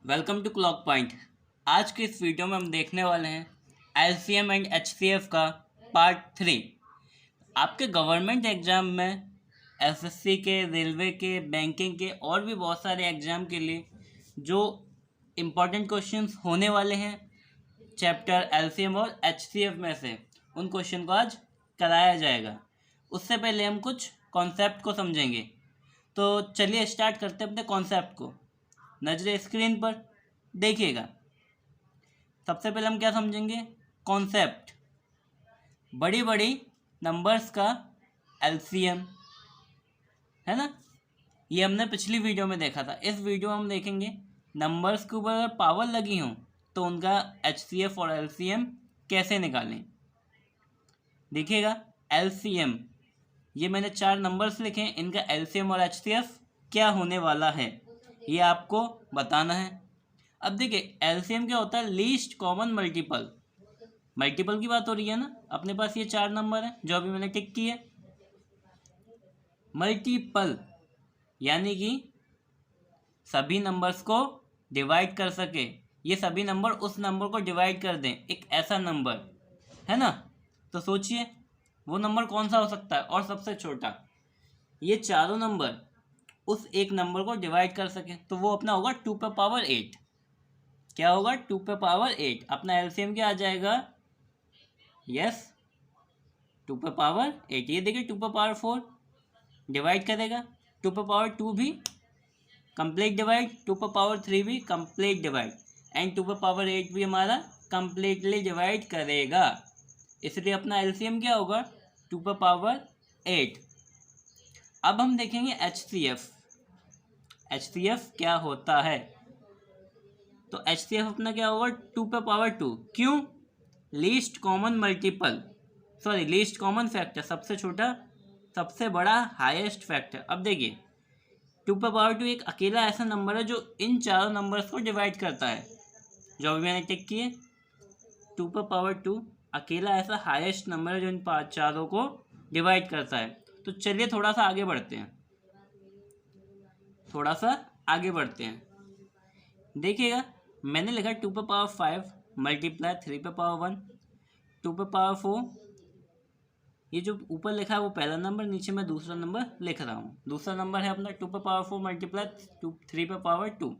Welcome to clock point. आज के इस वीडियो में हम देखने वाले हैं एलसीएम एंड एचसीएफ का पार्ट 3। आपके गवर्नमेंट एग्ज़ाम में एसएससी के, रेलवे के, बैंकिंग के और भी बहुत सारे एग्ज़ाम के लिए जो इम्पोर्टेंट क्वेश्चंस होने वाले हैं चैप्टर एलसीएम और एचसीएफ में से, उन क्वेश्चन को आज कराया जाएगा। उससे पहले हम कुछ कॉन्सेप्ट को समझेंगे। तो चलिए स्टार्ट करते हैं अपने कॉन्सेप्ट को। नजरे स्क्रीन पर देखिएगा। सबसे पहले हम क्या समझेंगे? कॉन्सेप्ट। बड़ी बड़ी नंबर्स का एलसीएम है ना, ये हमने पिछली वीडियो में देखा था। इस वीडियो में हम देखेंगे नंबर्स के ऊपर अगर पावर लगी हो तो उनका एचसीएफ और एलसीएम कैसे निकालें। देखिएगा एलसीएम, ये मैंने 4 नंबर्स लिखे हैं, इनका एलसीएम और एचसीएफ क्या होने वाला है ये आपको बताना है। अब देखिए एलसीएम क्या होता है? Least common multiple. मल्टीपल की बात हो रही है ना, अपने पास ये 4 नंबर है जो अभी मैंने टिक किए। मल्टीपल यानी कि सभी नंबर्स को डिवाइड कर सके, ये सभी नंबर उस नंबर को डिवाइड कर दें, एक ऐसा नंबर है ना। तो सोचिए वो नंबर कौन सा हो सकता है। और सबसे छोटा, ये चारों नंबर उस एक नंबर को डिवाइड कर सके तो वो अपना होगा 2 पे पावर 8। क्या होगा? 2 पे पावर 8। अपना एलसीएम क्या आ जाएगा? यस, 2 पे पावर 8। ये देखिए 2 पे पावर 4 डिवाइड करेगा, 2 पे पावर 2 भी कंप्लीट डिवाइड, 2 पे पावर 3 भी कंप्लीट डिवाइड, एंड 2 पे पावर 8 भी हमारा कंप्लीटली डिवाइड करेगा। इसलिए अपना एलसीएम क्या होगा? 2 पे पावर 8। अब हम देखेंगे एचसीएफ। एचसीएफ क्या होता है? तो एचसीएफ अपना क्या होगा? 2 पे पावर 2। क्यों? Least common multiple, sorry least common factor, सबसे छोटा सबसे बड़ा हाईएस्ट फैक्टर। अब देखिए 2 पे पावर 2 एक अकेला ऐसा नंबर है जो इन चारों नंबर्स को डिवाइड करता है, जो अभी मैंने टिक किए। 2 पे पावर 2 अकेला ऐसा हाईएस्ट नंबर है जो इन चारों को डिवाइड करता है। तो चलिए थोड़ा सा आगे बढ़ते हैं, देखिएगा मैंने लिखा 2 पे पावर 5 मल्टीप्लाई 3 पे पावर 1, 2 पे पावर 4। ये जो ऊपर लिखा है वो पहला नंबर, नीचे मैं दूसरा नंबर लिख रहा हूँ। दूसरा नंबर है अपना 2 पे पावर 4 मल्टीप्लाई 3 पे पावर 2।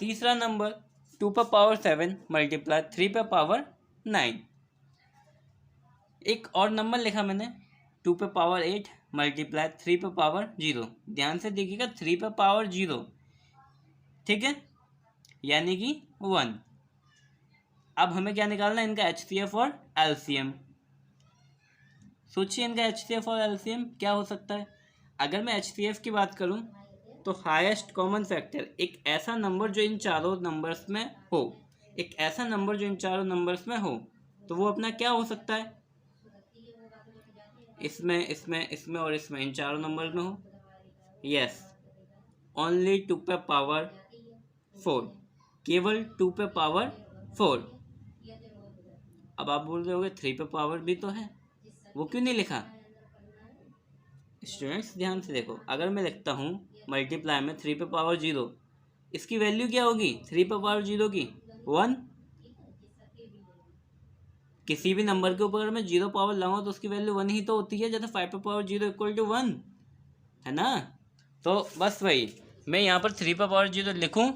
तीसरा नंबर 2 पे पावर 7 मल्टीप्लाई 3 पे पावर 9। एक और नंबर लिखा मैंने 2 पे पावर 8 मल्टीप्लाई 3 पे पावर 0। ध्यान से देखिएगा 3 पे पावर 0, ठीक है, यानी कि 1। अब हमें क्या निकालना है? इनका एचसीएफ और एलसीएम। सोचिए इनका एचसीएफ और एलसीएम क्या हो सकता है। अगर मैं एचसीएफ की बात करूं तो हाईएस्ट कॉमन फैक्टर, एक ऐसा नंबर जो इन चारों नंबर्स में हो, तो वो अपना क्या हो सकता है? इसमें इसमें इसमें और इसमें, इन चारों नंबर में हो। यस, ओनली 2 पे पावर 4, केवल 2 पे पावर 4। अब आप बोल रहे होगे 3 पे पावर भी तो है, वो क्यों नहीं लिखा? स्टूडेंट्स ध्यान से देखो, अगर मैं लिखता हूँ मल्टीप्लाई में 3 पे पावर 0, इसकी वैल्यू क्या होगी? 3 पे पावर 0 की 1। किसी भी नंबर के ऊपर अगर मैं 0 पावर लाऊंगा तो उसकी वैल्यू 1 ही तो होती है, जैसे 5 पे पावर 0 इक्वल टू 1 है ना। तो बस वही, मैं यहाँ पर 3 पे पावर 0 लिखूँ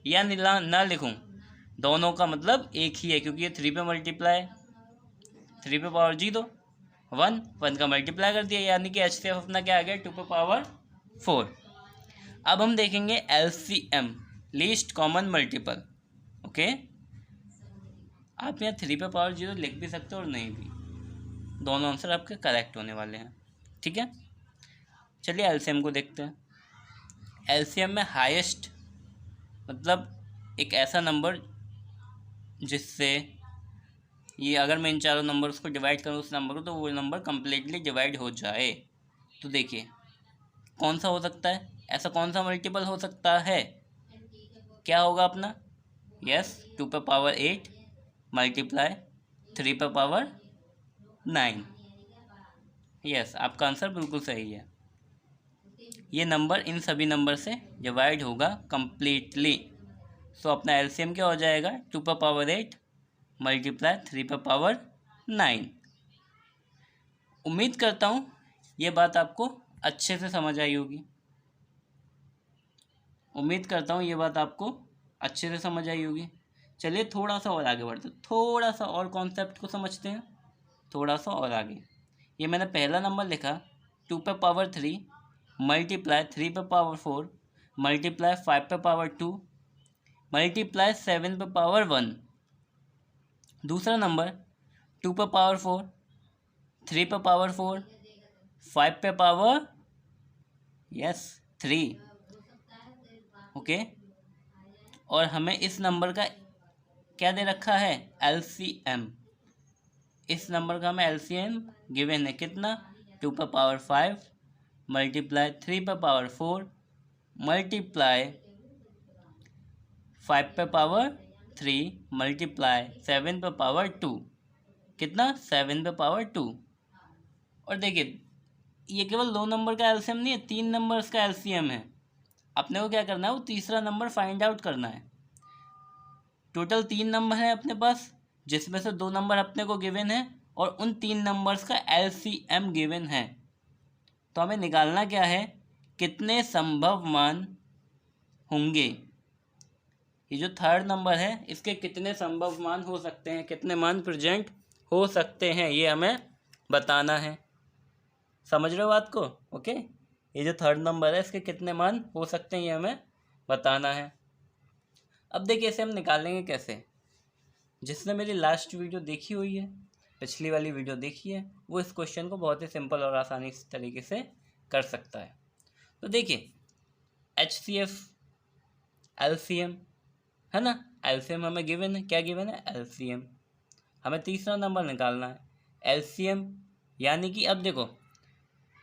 या ना लिखूँ, दोनों का मतलब एक ही है, क्योंकि ये 3 पे मल्टीप्लाई 3 पे पावर 0 1 का मल्टीप्लाई कर दिया, यानी कि एचसीएफ अपना क्या आ गया? 2 पे पावर 4। अब हम देखेंगे LCM, least common multiple. Okay, आप यहाँ 3 पे पावर 0 लिख भी सकते हो और नहीं भी, दोनों आंसर आपके करेक्ट होने वाले हैं, ठीक है। चलिए एलसीएम को देखते हैं। एलसीएम में हाईएस्ट मतलब एक ऐसा नंबर जिससे ये, अगर मैं इन चारों नंबर्स को डिवाइड करूँ उस नंबर को, तो वो नंबर कम्प्लीटली डिवाइड हो जाए। तो देखिए कौन सा हो सकता है, ऐसा कौन सा मल्टीपल हो सकता है? क्या होगा अपना? यस, 2 पे पावर 8 मल्टीप्लाई 3 पे पावर 9। यस, आपका आंसर बिल्कुल सही है। ये नंबर इन सभी नंबर से डिवाइड होगा कम्प्लीटली। सो अपना एलसीएम क्या हो जाएगा, 2⁻8 मल्टीप्लाई 3⁻9। उम्मीद करता हूँ ये बात आपको अच्छे से समझ आई होगी। उम्मीद करता हूँ ये बात आपको अच्छे से समझ आई होगी। चलिए थोड़ा सा और आगे बढ़ते, थोड़ा सा और कॉन्सेप्ट को समझते हैं, थोड़ा सा और आगे। ये मैंने पहला नंबर लिखा 2⁻3 मल्टीप्लाई 3⁻4 मल्टीप्लाई 5⁻2 मल्टीप्लाई 7⁻1। दूसरा नंबर 2⁻4 3⁻4 5⁻3 ओके। और हमें इस नंबर का क्या दे रखा है, एलसीएम। इस नंबर का हमें एलसीएम गिवन है कितना, 2⁻5 मल्टीप्लाई 3⁻4 मल्टीप्लाई 5⁻3 मल्टीप्लाई 7⁻2 कितना, 7⁻2। और देखिए ये केवल 2 नंबर का एलसीएम नहीं है, 3 नंबर्स का एलसीएम है। अपने को क्या करना है, वो तीसरा नंबर फाइंड आउट करना है। टोटल 3 नंबर है अपने पास, जिसमें से 2 नंबर अपने को गिवन है और उन 3 नंबर्स का एलसीएम गिवन है। तो हमें निकालना क्या है, कितने संभव मान होंगे। ये जो थर्ड नंबर है इसके कितने संभव मान हो सकते हैं, कितने मान प्रेजेंट हो सकते हैं, ये हमें बताना है। समझ रहे हो बात को, ओके। ये जो थर्ड नंबर है इसके कितने मान हो सकते हैं ये हमें बताना है। अब देखिए इसे हम निकालेंगे कैसे। जिसने मेरी लास्ट वीडियो देखी हुई है, पिछली वाली वीडियो देखी है, वो इस क्वेश्चन को बहुत ही सिंपल और आसानी तरीके से कर सकता है। तो देखिए HCF एलसीएम है ना, एलसीएम हमें गिवन है, क्या गिवन है, एलसीएम। हमें तीसरा नंबर निकालना है, एलसीएम। यानी कि अब देखो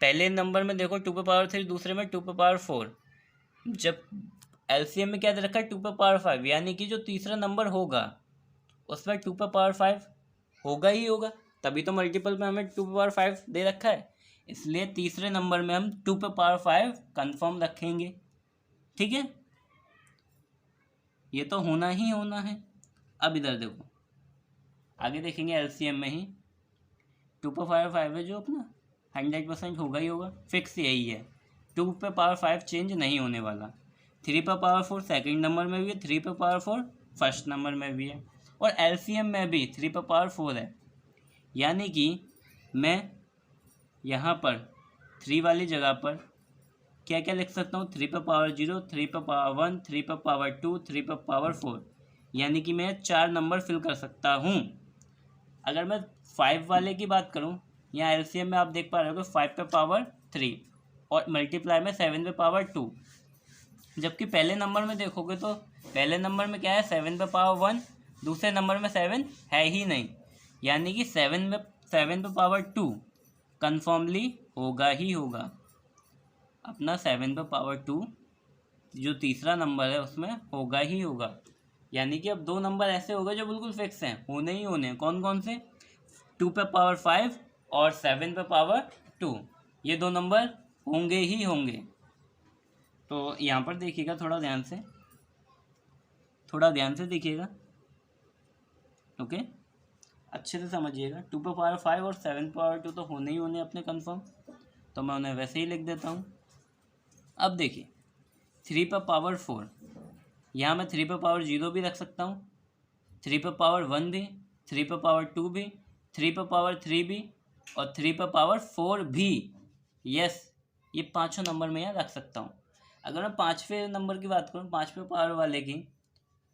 पहले नंबर में देखो 2⁻3, दूसरे में 2⁻4। जब एलसीएम में क्या दे रखा है, 2⁻5, यानी कि जो तीसरा नंबर होगा उसमें 2⁻5 होगा ही होगा, तभी तो मल्टीपल में हमें 2⁻5 दे रखा है। इसलिए तीसरे नंबर में हम 2⁻5 कंफर्म रखेंगे, ठीक है। ये तो होना ही होना है। अब इधर देखो आगे देखेंगे, एलसीएम में ही 2⁻5 है जो अपना 100% होगा ही होगा, फिक्स यही है। 2⁻5 चेंज नहीं होने वाला। 3⁻4 सेकंड नंबर में भी है, 3⁻4 फर्स्ट नंबर में भी है, और एलसीएम में भी 3⁻4 है। यानी कि मैं यहाँ पर 3 वाली जगह पर क्या क्या लिख सकता हूँ, 3⁻0 3⁻1 3⁻2 3⁻4, यानी कि मैं 4 नंबर फिल कर सकता हूँ। अगर मैं 5 वाले की बात करूँ, यहाँ एलसीएम में आप देख पा रहे हो 5⁻3 और मल्टीप्लाई में 7⁻2। जबकि पहले नंबर में देखोगे तो पहले नंबर में क्या है, 7⁻1, दूसरे नंबर में 7 है ही नहीं, यानी कि 7⁻2 कन्फर्मली होगा ही होगा। अपना 7⁻2 जो तीसरा नंबर है उसमें होगा ही होगा। यानी कि अब 2 नंबर ऐसे हो गए जो बिल्कुल फिक्स हैं, होने ही होने हैं। कौन कौन से, 2⁻5 और 7⁻2, ये 2 नंबर होंगे ही होंगे। तो यहाँ पर देखिएगा, थोड़ा ध्यान से देखिएगा, ओके, अच्छे से समझिएगा। 2⁻5 और 7⁻2 तो होने ही होने अपने कंफर्म, तो मैं उन्हें वैसे ही लिख देता हूँ। अब देखिए 3⁻4, यहाँ मैं 3⁻0 भी रख सकता हूँ, 3⁻1 भी, 3⁻2 भी, 3⁻3 भी और 3⁻4 भी। यस, ये पाँचों नंबर में यहाँ रख सकता हूँ। अगर मैं 5वें नंबर की बात करूँ, 5वें पावर वाले की,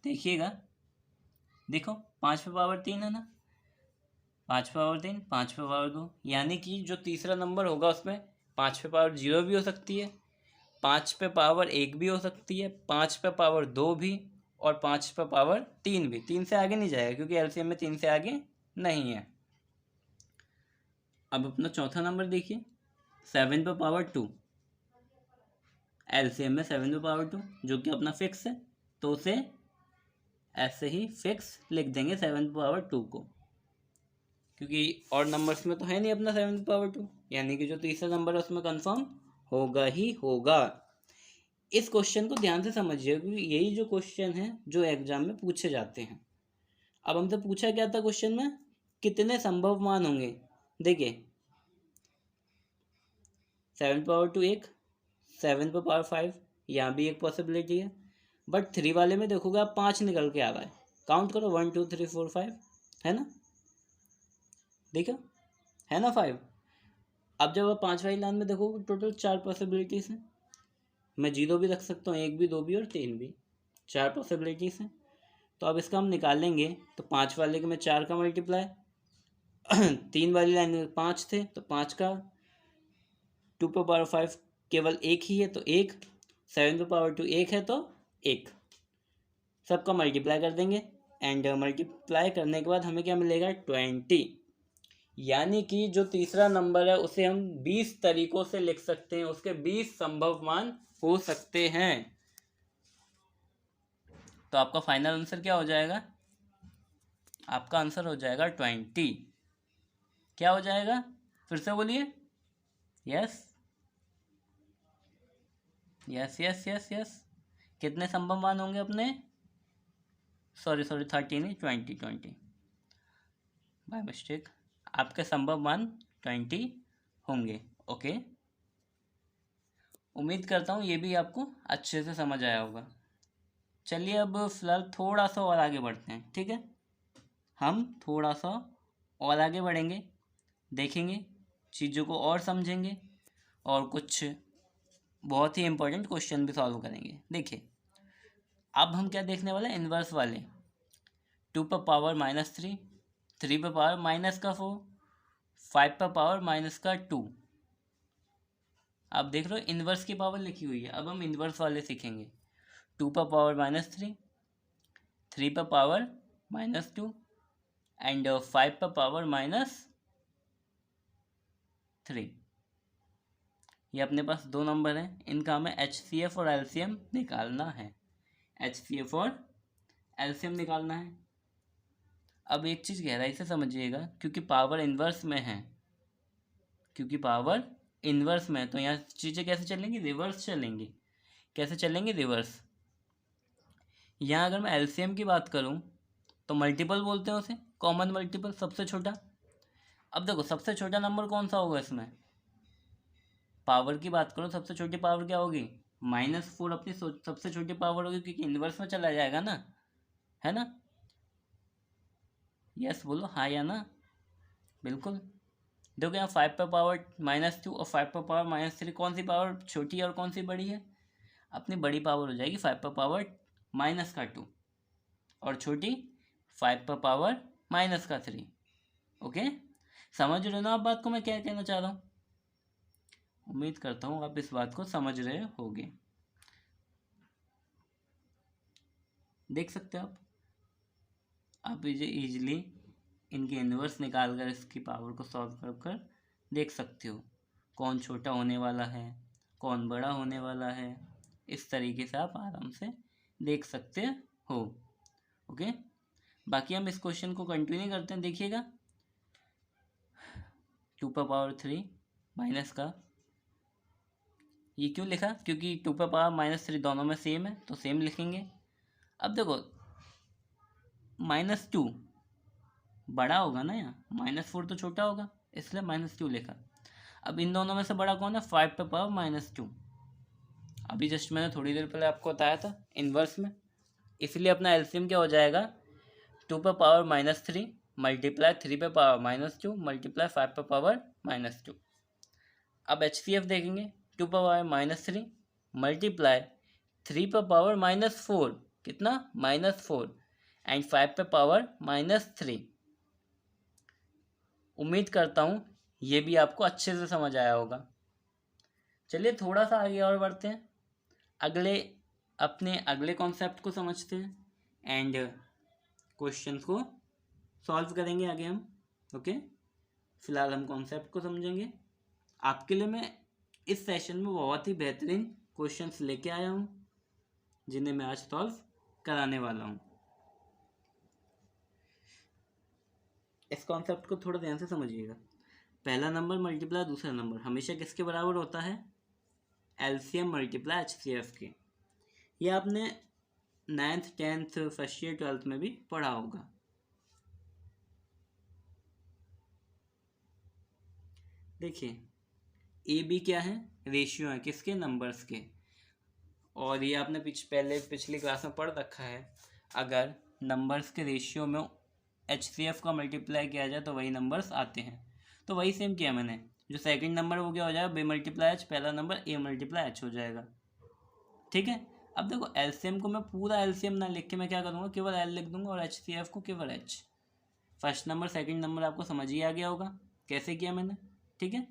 देखिएगा, देखो 5वें पावर 3 है ना, 5वें पावर 3, 5वें पावर 2, यानी कि जो तीसरा नंबर होगा उसमें 5वें पावर 0 भी हो सकती है, 5वें पावर 1 भी हो सकती है, 5वें पावर 2 भी और 5वें पावर 3 भी। 3 से आगे नहीं जाएगा क्योंकि एलसीएम में 3 से आगे नहीं है। अब अपना चौथा नंबर देखिए, 7⁻2, एलसीएम में 7⁻2 जो कि अपना फिक्स है, तो उसे ऐसे ही फिक्स लिख देंगे 7⁻2 को, क्योंकि और नंबर्स में तो है नहीं अपना 7⁻2, यानी कि जो तीसरा नंबर है उसमें कंफर्म होगा ही होगा। इस क्वेश्चन को ध्यान से समझिए क्योंकि यही जो क्वेश्चन है जो एग्जाम में पूछे जाते हैं। अब हमसे पूछा क्या था क्वेश्चन में, कितने संभव मान होंगे। देखिए 7 पावर टू एक, 7 पे पावर 5, यहाँ भी एक पॉसिबिलिटी है। बट 3 वाले में देखोगे आप 5 निकल के आ रहा है। काउंट करो 1 2 3 4 5, है ना, देखो है ना 5। अब जब आप 5 वाली लाइन में देखोगे टोटल 4 पॉसिबिलिटीज़ हैं। मैं 0 भी रख सकता हूँ, 1 भी, 2 भी और 3 भी, 4 पॉसिबिलिटीज़ हैं। तो अब इसका हम निकालेंगे तो 5 वाले के में 4 का मल्टीप्लाई 3 वाली लाइन में 5 थे तो 5 का, 2 पे पावर 5 केवल एक ही है तो 1, 7 पे पावर 2 एक है तो 1, सबका मल्टीप्लाई कर देंगे। एंड मल्टीप्लाई करने के बाद हमें क्या मिलेगा 20। यानी कि जो तीसरा नंबर है उसे हम 20 तरीकों से लिख सकते हैं, उसके 20 संभव मान हो सकते हैं। तो आपका फाइनल आंसर क्या हो जाएगा, आपका आंसर हो जाएगा 20। क्या हो जाएगा, फिर से बोलिए। Yes yes yes yes yes, कितने संभव मान होंगे अपने, सॉरी 30 नहीं, 20 बाय मिस्टेक, आपके संभव मान 20 होंगे। ओके, उम्मीद करता हूँ ये भी आपको अच्छे से समझ आया होगा। चलिए अब फिलहाल थोड़ा सा और आगे बढ़ते हैं, ठीक है। हम थोड़ा सा और आगे बढ़ेंगे, देखेंगे चीज़ों को और समझेंगे और कुछ बहुत ही इम्पोर्टेंट क्वेश्चन भी सॉल्व करेंगे। देखिए अब हम क्या देखने वाले हैं, इन्वर्स वाले। 2 पर पावर -3, 3 पर पावर -4, 5 पर पावर -2। आप देख रहे हो इन्वर्स की पावर लिखी हुई है। अब हम इन्वर्स वाले सीखेंगे। 2 पर पावर -3, 3 पर पावर -2 एंड 5 पर पावर -3। ये अपने पास दो नंबर हैं, इनका हमें HCF और LCM निकालना है। HCF और LCM निकालना है। अब एक चीज़ गहराई से समझिएगा, क्योंकि पावर इन्वर्स में है, क्योंकि पावर इन्वर्स में है तो यहाँ चीज़ें कैसे चलेंगी, रिवर्स चलेंगी। कैसे चलेंगी, रिवर्स। यहाँ अगर मैं LCM की बात करूँ तो मल्टीपल बोलते हैं उसे, कॉमन मल्टीपल, सबसे छोटा। अब देखो सबसे छोटा नंबर कौन सा होगा इसमें, पावर की बात करो सबसे छोटी पावर क्या होगी, -4 अपनी सबसे छोटी पावर होगी, क्योंकि इन्वर्स में चला जाएगा ना, है ना। यस बोलो, हाँ या ना। बिल्कुल। देखो यहाँ 5 पर पावर -2 और 5 पर पावर -3, कौन सी पावर छोटी है और कौन सी बड़ी है, अपनी बड़ी पावर हो जाएगी 5 पर पावर -2 और छोटी 5 पर पावर -3। ओके, समझ रहे हो ना आप बात को मैं क्या कहना चाह रहा हूँ। उम्मीद करता हूँ आप इस बात को समझ रहे होगे। देख सकते हो आप इसे इजीली इनके इन्वर्स निकाल कर इसकी पावर को सॉल्व कर कर देख सकते हो, कौन छोटा होने वाला है, कौन बड़ा होने वाला है। इस तरीके से आप आराम से देख सकते हो। ओके, बाकी हम इस क्वेश्चन को कंटिन्यू करते हैं। देखिएगा 2 पर पावर 3 माइनस का, ये क्यों लिखा, क्योंकि 2 पर पावर -3 दोनों में सेम है तो सेम लिखेंगे। अब देखो -2 बड़ा होगा ना, यहाँ -4 तो छोटा होगा, इसलिए -2 लिखा। अब इन दोनों में से बड़ा कौन है, 5 पे पावर -2। अभी जस्ट मैंने थोड़ी देर पहले आपको बताया था इन्वर्स में, इसलिए अपना एलसीएम क्या हो जाएगा, 2 पे पावर -3 मल्टीप्लाई 3 पे पावर -2 मल्टीप्लाई 5 पे पावर -2। अब HCF देखेंगे, 2 पे पावर -3 मल्टीप्लाई 3 पे पावर -4, कितना -4 एंड 5 पे पावर -3। उम्मीद करता हूँ ये भी आपको अच्छे से समझ आया होगा। चलिए थोड़ा सा आगे और बढ़ते हैं, अपने अगले कॉन्सेप्ट को समझते हैं एंड क्वेश्चंस को सॉल्व करेंगे आगे हम। ओके, फिलहाल हम कॉन्सेप्ट को समझेंगे। आपके लिए मैं इस सेशन में बहुत ही बेहतरीन क्वेश्चंस लेके आया हूँ, जिन्हें मैं आज सॉल्व कराने वाला हूँ। इस कॉन्सेप्ट को थोड़ा ध्यान से समझिएगा। पहला नंबर मल्टीप्लाई दूसरा नंबर हमेशा किसके बराबर होता है, एलसीएम मल्टीप्लाई एचसीएफ की। ये आपने 9th 10th first year 12th में भी पढ़ा होगा। देखिए ए बी क्या है, रेशियो है किसके, नंबर्स के। और ये आपने पिछली क्लास में पढ़ रखा है, अगर नंबर्स के रेशियो में एचसीएफ का मल्टीप्लाई किया जाए तो वही नंबर्स आते हैं। तो वही सेम किया मैंने, जो सेकंड नंबर वो क्या हो जाएगा, बी मल्टीप्लाई एच, पहला नंबर ए मल्टीप्लाई एच हो जाएगा। ठीक है, अब देखो एलसीएम को मैं पूरा एलसीएम ना लिख के मैं क्या करूँगा, केवल एल लिख दूंगा और एचसीएफ को केवल H. First number second number आपको समझ ही आ गया होगा कैसे किया मैंने। ठीक है,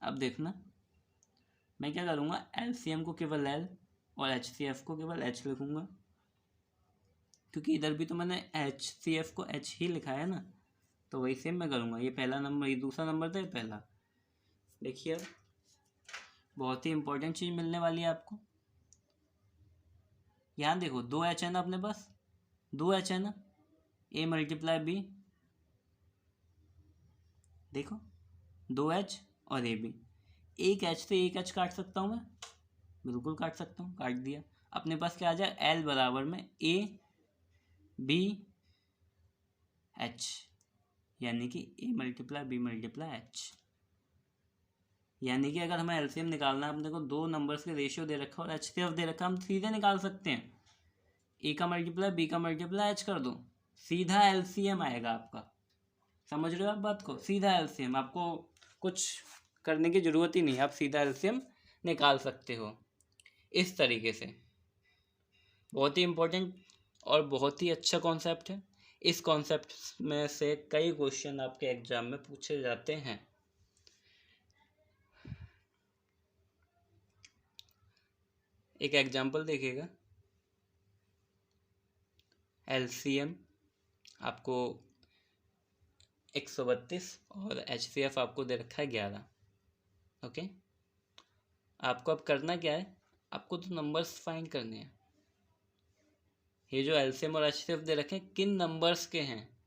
अब देखना मैं क्या करूँगा, एलसीएम को केवल एल और एचसीएफ को केवल एच लिखूँगा, क्योंकि इधर भी तो मैंने एचसीएफ को एच ही लिखा है ना, तो वही सेम मैं करूँगा। ये पहला नंबर, ये दूसरा नंबर था, ये पहला। देखिए अब बहुत ही इंपॉर्टेंट चीज़ मिलने वाली है आपको। यहाँ देखो 2 एच है ना अपने पास, 2 एच है ना, ए मल्टीप्लाई बी, देखो 2 एच और ए बी। एक एच से एक एच काट सकता हूँ मैं, बिल्कुल काट सकता हूँ, काट दिया। अपने पास क्या आ जाए, एल बराबर में ए बी एच, यानी कि A multiply B multiply H. यानी कि अगर हमें एलसीएम निकालना है, अपने को 2 नंबर्स के रेशियो दे रखा है और एचसीएफ दे रखा है, हम सीधे निकाल सकते हैं। ए का मल्टीप्लाई बी का मल्टीप्लाई एच कर दो, सीधा एलसीएम आएगा आपका। समझ रहे हो आप बात को, सीधा एलसीएम, आपको कुछ करने की ज़रूरत ही नहीं, आप सीधा एलसीएम निकाल सकते हो इस तरीके से। बहुत ही इम्पोर्टेंट और बहुत ही अच्छा कॉन्सेप्ट है। इस कॉन्सेप्ट में से कई क्वेश्चन आपके एग्जाम में पूछे जाते हैं। एक एग्जाम्पल देखिएगा, एलसीएम आपको 132 और एचसीएफ आपको दे रखा है 11। ओके, आपको अब करना क्या है, आपको तो नंबर्स फाइंड करने हैं। ये जो एलसीएम और एचसीएफ दे रखे हैं किन नंबर्स के हैं,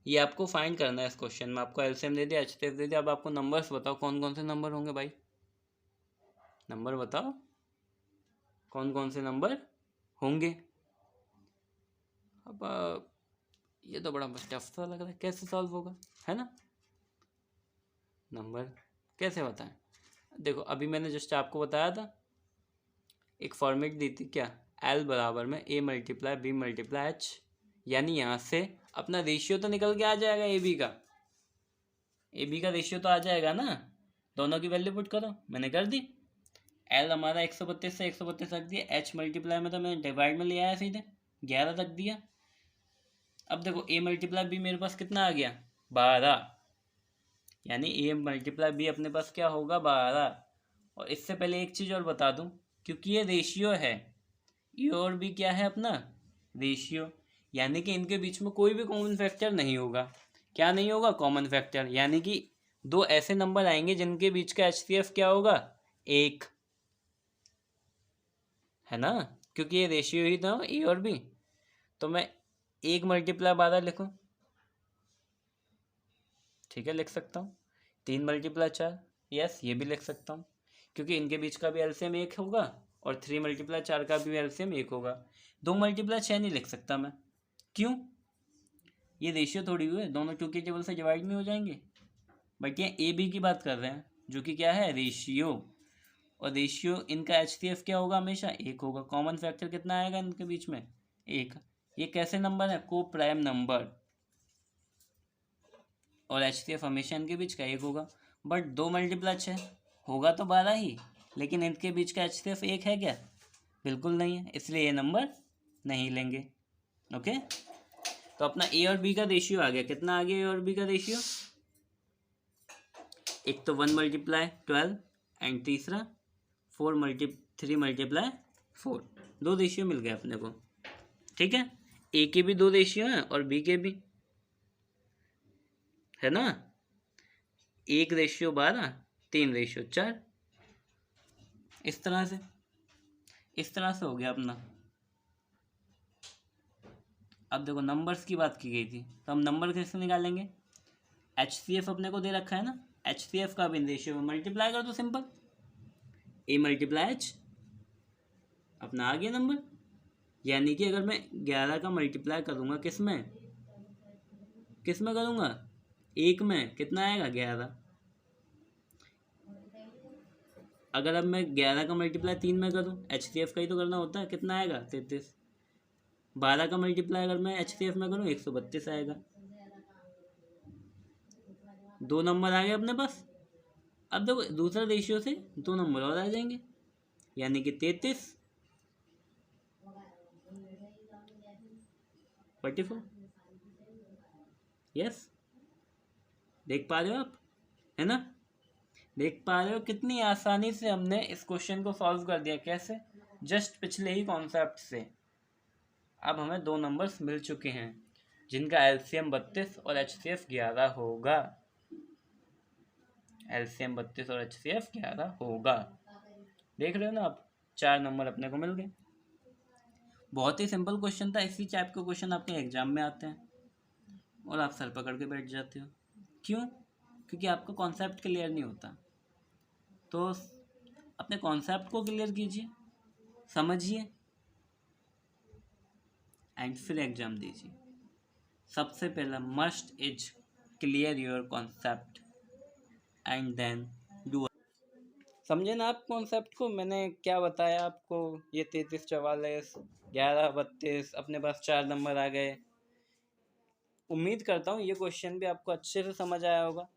ये आपको फाइंड करना है। इस क्वेश्चन में आपको एलसीएम दे दिया, एचसीएफ दे दिया, अब आपको नंबर्स बताओ कौन कौन से नंबर होंगे भाई, नंबर बताओ कौन कौन से नंबर होंगे। अब ये तो बड़ा टफ सा लग रहा है, कैसे सॉल्व होगा, है ना। नंबर कैसे बताएं, देखो अभी मैंने जस्ट आपको बताया था, एक फॉर्मेट दी थी क्या, एल बराबर में A multiply B multiply H, यानी यहाँ से अपना रेशियो तो निकल के आ जाएगा, ए बी का रेशियो तो आ जाएगा ना। दोनों की वैल्यू पुट करो, मैंने कर दी। एल हमारा 132 से 132 रख दिया, एच मल्टीप्लाई में तो मैंने डिवाइड में ले आया सीधे 11 रख दिया। अब देखो ए मल्टीप्लाई बी मेरे पास कितना आ गया, 12, यानी ए मल्टीप्लाई बी अपने पास क्या होगा, 12। और इससे पहले एक चीज़ और बता दूं, क्योंकि ये रेशियो है, ए और बी क्या है अपना रेशियो, यानी कि इनके बीच में कोई भी कॉमन फैक्टर नहीं होगा। क्या नहीं होगा, कॉमन फैक्टर, यानी कि 2 ऐसे नंबर आएंगे जिनके बीच का एचसीएफ क्या होगा, 1, है ना, क्योंकि ये रेशियो ही था ए और बी। तो मैं 1 मल्टीप्लाई 12 लिखूं, ठीक है लिख सकता हूँ। 3 मल्टीप्लाई 4, यस ये भी लिख सकता हूँ, क्योंकि इनके बीच का भी एलसीएम 1 होगा और 3 मल्टीप्लाई 4 का भी एलसीएम 1 होगा। 2 मल्टीप्लाई 6 नहीं लिख सकता मैं, क्यों, ये रेशियो थोड़ी हुए, दोनों 2 के टेबल से डिवाइड नहीं हो जाएंगे। बट ये ए बी की बात कर रहे हैं, जो कि क्या है, रेशियो, और रेशियो इनका एचसीएफ क्या होगा, हमेशा 1 होगा। कॉमन फैक्टर कितना आएगा इनके बीच में, 1। ये कैसे नंबर है, को प्राइम नंबर, और एचसीएफ हमेशा इनके बीच का 1 होगा। बट 2 मल्टीप्लाई 6 होगा तो 12 ही, लेकिन इनके बीच का एचसीएफ 1 है क्या, बिल्कुल नहीं है, इसलिए ये नंबर नहीं लेंगे। ओके, तो अपना ए और बी का रेशियो आ गया, कितना आ गया ए और बी का रेशियो, एक तो 1 मल्टीप्लाई 12 एंड तीसरा 3 मल्टीप्लाई 4, 2 रेशियो मिल गए अपने को। ठीक है, ए के भी 2 रेशियो हैं और बी के भी, है ना, 1 रेशियो 12, 3 रेशियो 4, इस तरह से हो गया अपना। अब देखो नंबर्स की बात की गई थी, तो हम नंबर कैसे निकालेंगे, एचसीएफ अपने को दे रखा है ना, एचसीएफ का भी रेशियो में मल्टीप्लाई कर दो, सिंपल। ए मल्टीप्लाई एच अपना आ गया नंबर। यानी कि अगर मैं 11 का मल्टीप्लाई करूँगा किस में करूँगा, एक में, कितना आएगा 11। अगर अब मैं 11 का मल्टीप्लाई 3 में करूँ, HCF का ही तो करना होता है, कितना आएगा 33। 12 का मल्टीप्लाई अगर मैं HCF में करूँ 132 आएगा। दो नंबर आ गए अपने पास। अब देखो दूसरा रेशियो से दो नंबर और आ जाएंगे, यानी कि 33 44। यस, देख पा रहे हो आप, है ना। देख पा रहे हो कितनी आसानी से हमने इस क्वेश्चन को सॉल्व कर दिया। कैसे, जस्ट पिछले ही कॉन्सेप्ट से। अब हमें दो नंबर्स मिल चुके हैं जिनका एलसीएम 32 और एचसीएफ 11 होगा। एलसीएम 32 और एचसीएफ 11 होगा। देख रहे हो ना आप, चार नंबर अपने को मिल गए। बहुत ही सिंपल क्वेश्चन था। इसी टाइप के क्वेश्चन आपके एग्जाम में आते हैं और आप सर पकड़ के बैठ जाते हो। क्यों? क्योंकि आपका कॉन्सेप्ट क्लियर नहीं होता। तो अपने कॉन्सेप्ट को क्लियर कीजिए, समझिए, एंड फिर एग्जाम दीजिए। सबसे पहला must is clear your concept and then do. समझे ना आप कॉन्सेप्ट को? मैंने क्या बताया आपको, ये 33 44 11 32 अपने पास चार नंबर आ गए। उम्मीद करता हूँ ये क्वेश्चन भी आपको अच्छे से समझ आया होगा,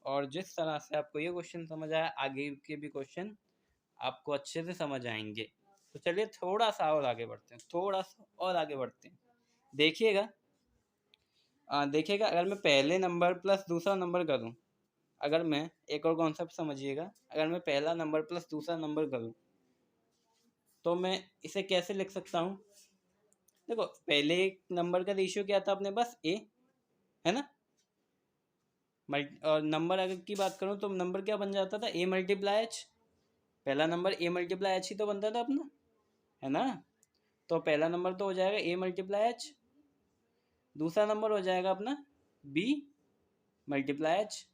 और जिस तरह से आपको ये क्वेश्चन समझ आया, आगे के भी क्वेश्चन आपको अच्छे से समझ आएंगे। तो चलिए थोड़ा सा और आगे बढ़ते हैं, थोड़ा सा और आगे बढ़ते हैं। देखिएगा देखिएगा, अगर मैं पहले नंबर प्लस दूसरा नंबर करूँ, अगर मैं एक और कॉन्सेप्ट समझिएगा, अगर मैं पहला नंबर प्लस दूसरा नंबर करूँ तो मैं इसे कैसे लिख सकता हूँ। देखो पहले नंबर का रेशियो क्या था अपने पास, ए, है ना। और नंबर अगर की बात करूँ तो नंबर क्या बन जाता था, ए मल्टीप्लाई एच। पहला नंबर ए मल्टीप्लाई एच ही तो बनता था अपना, है ना। तो पहला नंबर तो हो जाएगा ए मल्टीप्लाई एच, दूसरा नंबर हो जाएगा अपना बी मल्टीप्लाई एच।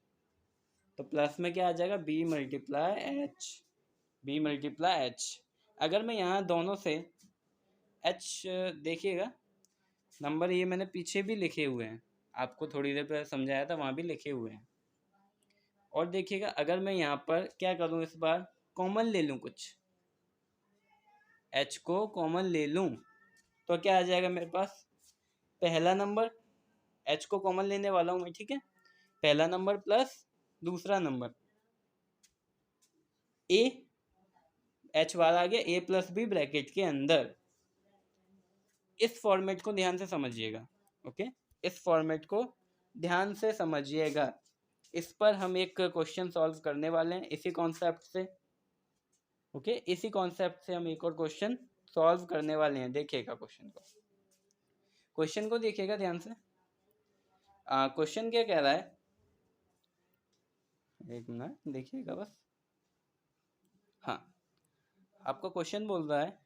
तो प्लस में क्या आ जाएगा, B multiply H, B multiply H. अगर मैं यहाँ दोनों से एच, देखिएगा नंबर ये मैंने पीछे भी लिखे हुए हैं, आपको थोड़ी देर पहले समझाया था, वहाँ भी लिखे हुए हैं। और देखिएगा अगर मैं यहाँ पर क्या करूँ, इस बार कॉमन ले लूँ कुछ, एच को कॉमन ले लूँ तो क्या आ जाएगा मेरे पास, पहला नंबर, एच को कॉमन लेने वाला हूँ मैं, ठीक है। पहला नंबर प्लस दूसरा नंबर, ए, एच बार आ गया, ए प्लस बी ब्रैकेट के अंदर। इस फॉर्मेट को ध्यान से समझिएगा, ओके, इस फॉर्मेट को ध्यान से समझिएगा। इस पर हम एक क्वेश्चन सॉल्व करने वाले हैं इसी कॉन्सेप्ट से, ओके। इसी कॉन्सेप्ट से हम एक और क्वेश्चन सॉल्व करने वाले हैं। देखिएगा क्वेश्चन को देखिएगा ध्यान से। क्वेश्चन क्या कह रहा है, एक मिनट देखिएगा बस। हाँ, आपका क्वेश्चन बोल रहा है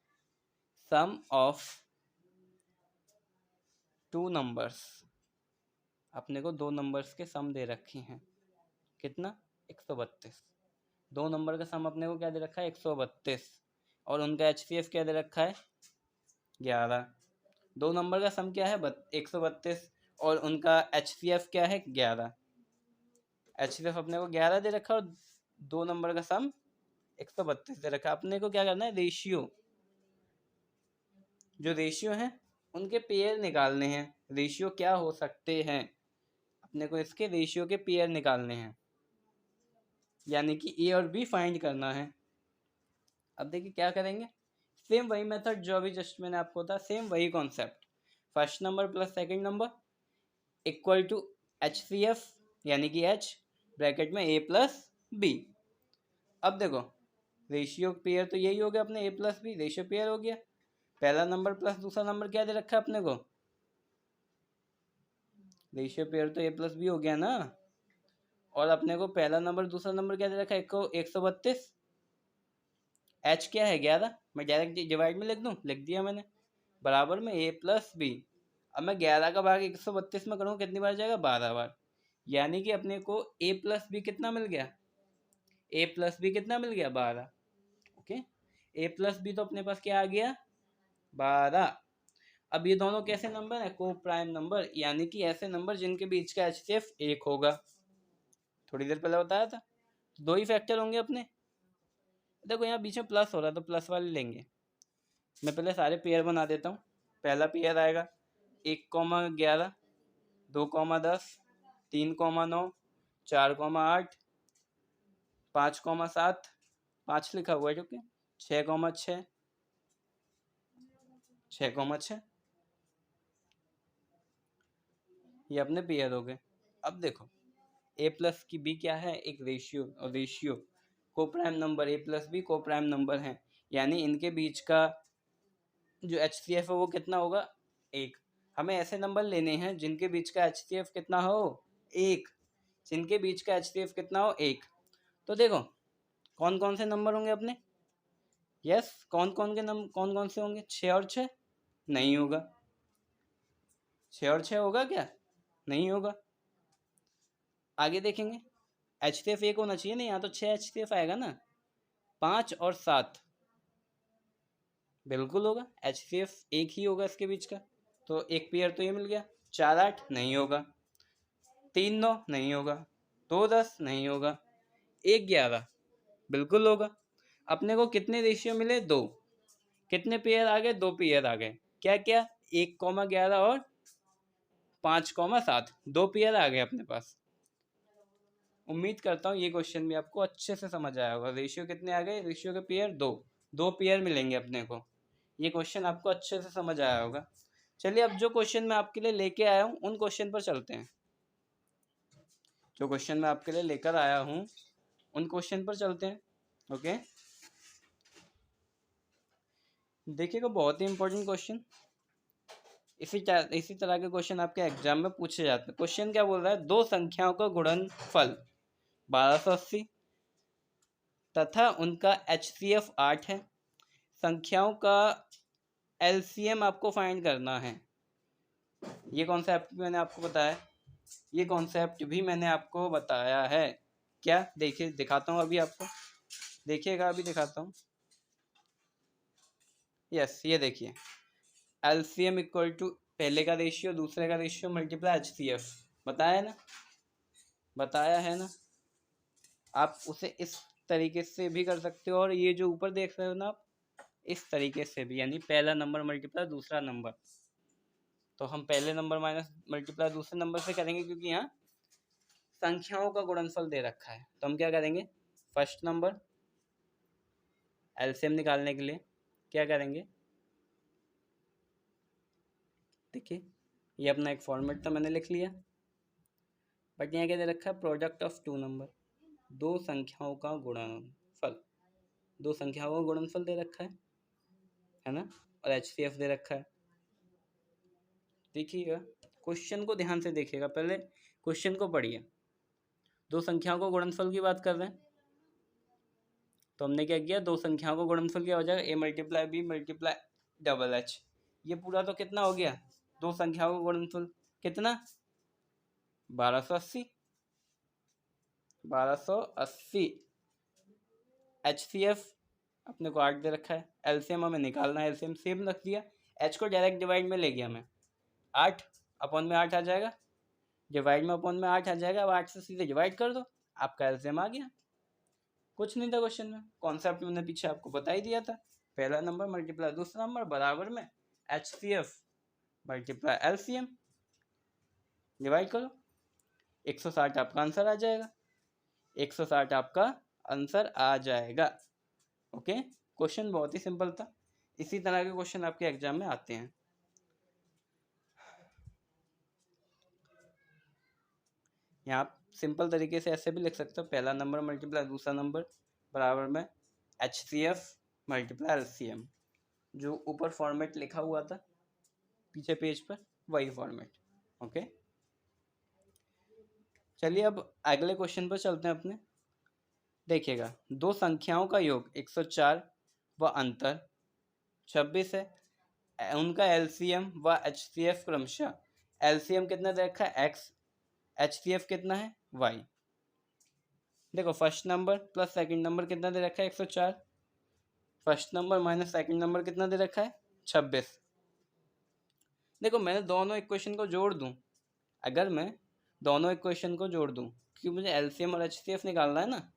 सम ऑफ टू नंबर्स। अपने को दो नंबर्स के सम दे रखे हैं, कितना, 132। दो नंबर का सम अपने को क्या दे रखा है, 132, और उनका HCF क्या दे रखा है, 11। दो नंबर का सम क्या है, 132, और उनका HCF क्या है, 11। HCF अपने को 11 दे रखा है और दो नंबर का सम 132 दे रखा है। अपने को क्या करना है, रेशियो, जो रेशियो है उनके पेयर निकालने हैं। रेशियो क्या हो सकते हैं, अपने को इसके रेशियो के पेयर निकालने हैं, यानी कि ए और बी फाइंड करना है। अब देखिए क्या करेंगे, सेम वही मेथड जो अभी जस्ट मैंने आपको बताया, सेम वही concept. First number plus second number equal to HCF, यानी कि H ब्रैकेट में A प्लस बी। अब देखो रेशियो पेयर तो यही हो गया अपने, A plus B, ratio pair हो गया। पहला नंबर प्लस दूसरा नंबर क्या दे रखा है अपने को, रेशियो पेयर तो A प्लस बी हो गया ना। और अपने को पहला नंबर दूसरा नंबर क्या दे रखा है, 132। H क्या है, 11। मैं डायरेक्ट डिवाइड में लिख दूँ, लिख दिया मैंने, बराबर में A प्लस बी। अब मैं 11 का भाग 132 में करूँ, कितनी बार जाएगा, 12 बार। यानी कि अपने को A प्लस बी कितना मिल गया, A प्लस बी कितना मिल गया, 12, ओके, a प्लस बी तो अपने पास क्या आ गया 12। अब ये दोनों कैसे नंबर है, को प्राइम नंबर, यानी कि ऐसे नंबर जिनके बीच का HCF 1 होगा। थोड़ी देर पहले बताया था, दो ही फैक्टर होंगे अपने। देखो यहाँ बीच में प्लस हो रहा है तो प्लस वाले लेंगे। मैं पहले सारे पेयर बना देता हूँ। पहला पेयर आएगा 1,11, 2,10, 3,9, 4,8, 5,7, 5 लिखा हुआ है क्योंकि 6,6, 6,6, ये अपने पेयर हो गए। अब देखो a प्लस की b क्या है, एक रेशियो, और रेशियो को prime number a plus B को प्राइम नंबर है, यानी इनके बीच का जो HCF है वो कितना होगा 1। हमें ऐसे नंबर लेने हैं जिनके बीच का HCF कितना हो 1, जिनके बीच का HCF कितना हो 1। तो देखो कौन कौन से नंबर होंगे अपने, यस कौन कौन से होंगे, 6 और 6 नहीं होगा, 6 और 6 होगा क्या, नहीं होगा। आगे देखेंगे HCF 1 होना चाहिए ना, यहाँ तो 6 HCF आएगा ना, 5 और 7 बिल्कुल होगा, HCF 1 ही होगा इसके बीच का, तो एक पेयर तो ये मिल गया। 4, 8 नहीं होगा, 3, 9 नहीं होगा, 2, 10 नहीं होगा, 1, 11 बिल्कुल होगा। अपने को कितने रेशियो मिले, 2। कितने पेयर आ गए, 2 पेयर आ गए। क्या क्या, 1,11 और 5,7, 2 पेयर आ गए अपने पास। उम्मीद करता हूँ ये क्वेश्चन भी आपको अच्छे से समझ आया होगा। रेशियो कितने आ गए, रेशियो के पेयर 2, 2 पेयर मिलेंगे अपने को। ये क्वेश्चन आपको अच्छे से समझ आया होगा। चलिए अब जो क्वेश्चन मैं आपके लिए लेके आया हूँ उन क्वेश्चन पर चलते हैं। जो क्वेश्चन मैं आपके लिए लेकर आया हूँ उन क्वेश्चन पर चलते हैं। ओके, देखिएगा बहुत ही इंपॉर्टेंट क्वेश्चन, इसी तरह के क्वेश्चन आपके एग्जाम में पूछे जाते हैं। क्वेश्चन क्या बोल रहा है, दो संख्याओं का गुणनफल 1280 तथा उनका HCF 8 है। संख्याओं का LCM आपको फाइंड करना है। ये कॉन्सेप्ट भी मैंने आपको बताया, ये कॉन्सेप्ट भी मैंने आपको बताया है। क्या, देखिए दिखाता हूँ अभी आपको, देखिएगा अभी दिखाता हूँ। यस, ये देखिए LCM इक्वल टू पहले का रेशियो दूसरे का रेशियो मल्टीप्लाई HCF, बताया ना, बताया है ना। आप उसे इस तरीके से भी कर सकते हो, और ये जो ऊपर देख रहे हो ना आप, इस तरीके से भी, यानी पहला नंबर मल्टीप्लाई दूसरा नंबर। तो हम पहले नंबर माइनस मल्टीप्लाई दूसरे नंबर से करेंगे, क्योंकि यहाँ संख्याओं का गुणनफल दे रखा है। तो हम क्या करेंगे, फर्स्ट नंबर एलसीएम निकालने के लिए क्या करेंगे, देखिए ये अपना एक फॉर्मेट था, मैंने लिख लिया। बट यहाँ क्या दे रखा है, प्रोडक्ट ऑफ टू नंबर, दो संख्याओं का गुणनफल, दो संख्याओं का गुणनफल दे रखा है ना, और HCF दे रखा है। देखिएगा क्वेश्चन को ध्यान से देखिएगा, पहले क्वेश्चन को पढ़िए। दो संख्याओं को गुणनफल की बात कर रहे हैं, तो हमने क्या किया, दो संख्याओं को गुणनफल क्या हो जाएगा, A multiply B multiply double H। ये पूरा तो कितना हो गया, दो संख्याओं का गुणनफल कितना 1280, 1280। HCF अपने को 8 दे रखा है, LCM हमें निकालना है, LCM सेम रख दिया, H को डायरेक्ट डिवाइड में ले गया मैं, 8 अपॉन में 8 आ जाएगा, डिवाइड में अपॉन में 8 आ जाएगा। अब 8 से सीधे डिवाइड कर दो, आपका LCM आ गया। कुछ नहीं था क्वेश्चन में, कॉन्सेप्ट मैंने पीछे आपको बता ही दिया था। पहला नंबर मल्टीप्लाई दूसरा नंबर बराबर में HCF मल्टीप्लाई LCM, डिवाइड करो, 160 आपका आंसर आ जाएगा, 160 आपका आंसर आ जाएगा। ओके, क्वेश्चन बहुत ही सिंपल था। इसी तरह के क्वेश्चन आपके एग्जाम में आते हैं। यहाँ आप सिंपल तरीके से ऐसे भी लिख सकते हो, पहला नंबर मल्टीप्लाई दूसरा नंबर बराबर में HCF मल्टीप्लाई LCM, जो ऊपर फॉर्मेट लिखा हुआ था पीछे पेज पर, वही फॉर्मेट। ओके, चलिए अब अगले क्वेश्चन पर चलते हैं अपने। देखिएगा दो संख्याओं का योग 104 व अंतर 26 है, उनका LCM व HCF क्रमशः, LCM कितना दे रखा है X, HCF कितना है Y। देखो first number plus second number कितना दे रखा है 104, first number minus second number कितना दे रखा है 26। देखो मैंने दोनों इक्वेशन को जोड़ दूं, अगर मैं दोनों इक्वेशन को जोड़ दूं, क्योंकि मुझे एलसीएम और एचसीएफ निकालना है ना,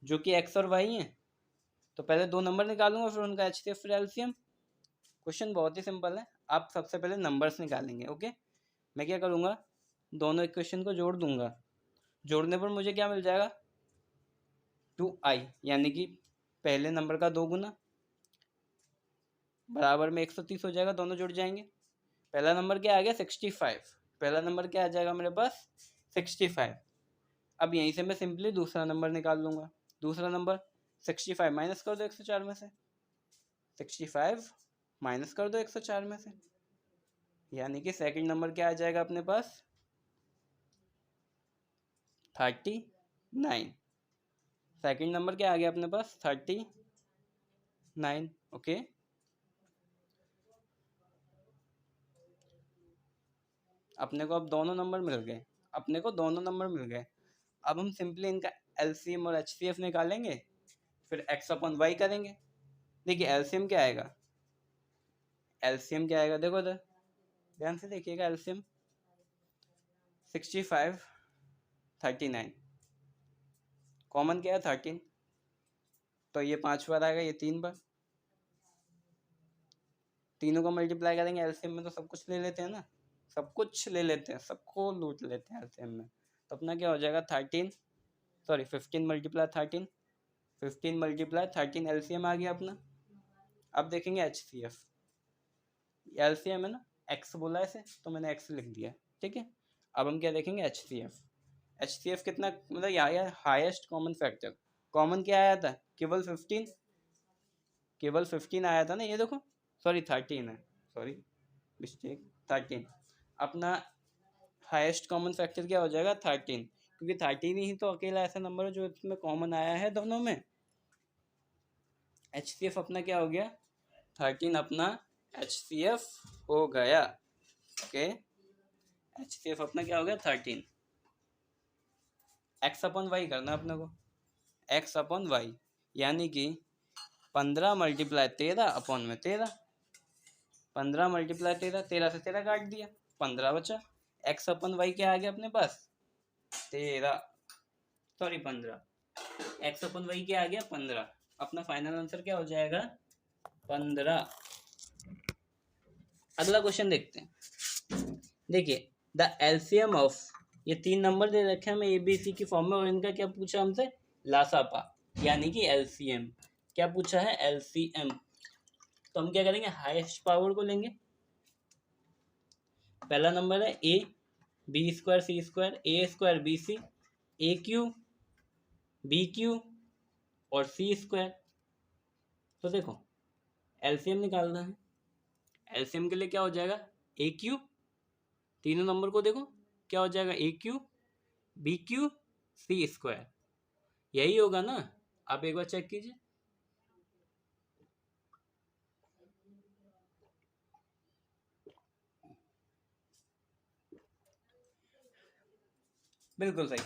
जो कि एक्स और वाई है, तो पहले दो नंबर निकालूंगा फिर उनका एचसीएफ फिर एलसीएम। क्वेश्चन बहुत ही सिंपल है, आप सबसे पहले नंबर्स निकालेंगे। ओके, मैं क्या करूँगा, दोनों इक्वेशन को जोड़ दूंगा, जोड़ने पर मुझे क्या मिल जाएगा 2i, यानी कि पहले नंबर का 2 गुना बराबर में 130 हो जाएगा, दोनों जुड़ जाएंगे। पहला नंबर क्या आ गया 65, पहला नंबर क्या आ जाएगा मेरे पास 65। अब यहीं से मैं सिंपली दूसरा नंबर निकाल लूँगा। दूसरा नंबर 65 माइनस कर दो 104 में से, 65 माइनस कर दो 104 में से, यानी कि सेकंड नंबर क्या आ जाएगा अपने पास 39। सेकंड नंबर क्या आ गया अपने पास 39। ओके, अपने को अब दोनों नंबर मिल गए, अपने को दोनों नंबर मिल गए। अब हम सिंपली इनका एलसीएम और एचसीएफ निकालेंगे, फिर एक्स अपॉन वाई करेंगे। देखिए एलसीएम क्या आएगा, एलसीएम क्या आएगा, देखो इधर ध्यान से देखिएगा। एलसीएम 65 39, कॉमन क्या है 13, तो ये 5 बार आएगा, ये 3 बार, तीनों को मल्टीप्लाई करेंगे। एलसीएम में तो सब कुछ ले लेते हैं ना, सब कुछ ले लेते हैं, सबको लूट लेते हैं एलसीएम में। तो अपना क्या हो जाएगा 15 मल्टीप्लाई 13, 15 मल्टीप्लाई 13 एलसीएम आ गया अपना। अब देखेंगे एचसीएफ, एलसीएम है ना, एक्स बोला है इसे तो मैंने एक्स लिख दिया, ठीक है। अब हम क्या देखेंगे एचसीएफ, एचसीएफ कितना, मतलब यहाँ हाईएस्ट कॉमन फैक्टर, कॉमन क्या आया था केवल 15, केवल 15 आया था ना, ये देखो सॉरी 13 है, सॉरी मिस्टेक 13। अपना हाईएस्ट कॉमन फैक्टर क्या हो जाएगा 13, क्योंकि 13 ही तो अकेला ऐसा नंबर है जो इसमें कॉमन आया है दोनों में। एचसीएफ अपना क्या हो गया 13, अपना एचसीएफ हो गया। ओके, एचसीएफ अपना क्या हो गया 13। एक्स अपॉन वाई करना है अपने को, एक्स अपॉन वाई, यानी कि 15 मल्टीप्लाई 13 अपॉन में 13, 15 मल्टीप्लाई 13, 13 से 13 काट दिया, 15 बचा। एक्स अपन वाई क्या आ गया अपने पास 13, सॉरी 15, एक्स अपन वाई क्या आ गया 15। अपना फाइनल आंसर क्या हो जाएगा 15। अगला क्वेश्चन देखते हैं। देखिए द एलसीएम ऑफ, ये 3 नंबर दे रखे हैं हमें एबीसी की फॉर्म में, और इनका क्या पूछा हमसे लासापा, यानी कि एलसीएम। क्या पूछा है एलसीएम, तो हम क्या करेंगे हाईएस्ट पावर को लेंगे। पहला नंबर है A B square C square, A square B C, A Q B Q और सी स्क्वायर। तो देखो एलसीएम निकालना है, एलसीएम के लिए क्या हो जाएगा ए क्यू, तीनों नंबर को देखो क्या हो जाएगा A Q B Q C square, यही होगा ना। आप एक बार चेक कीजिए, बिल्कुल सही,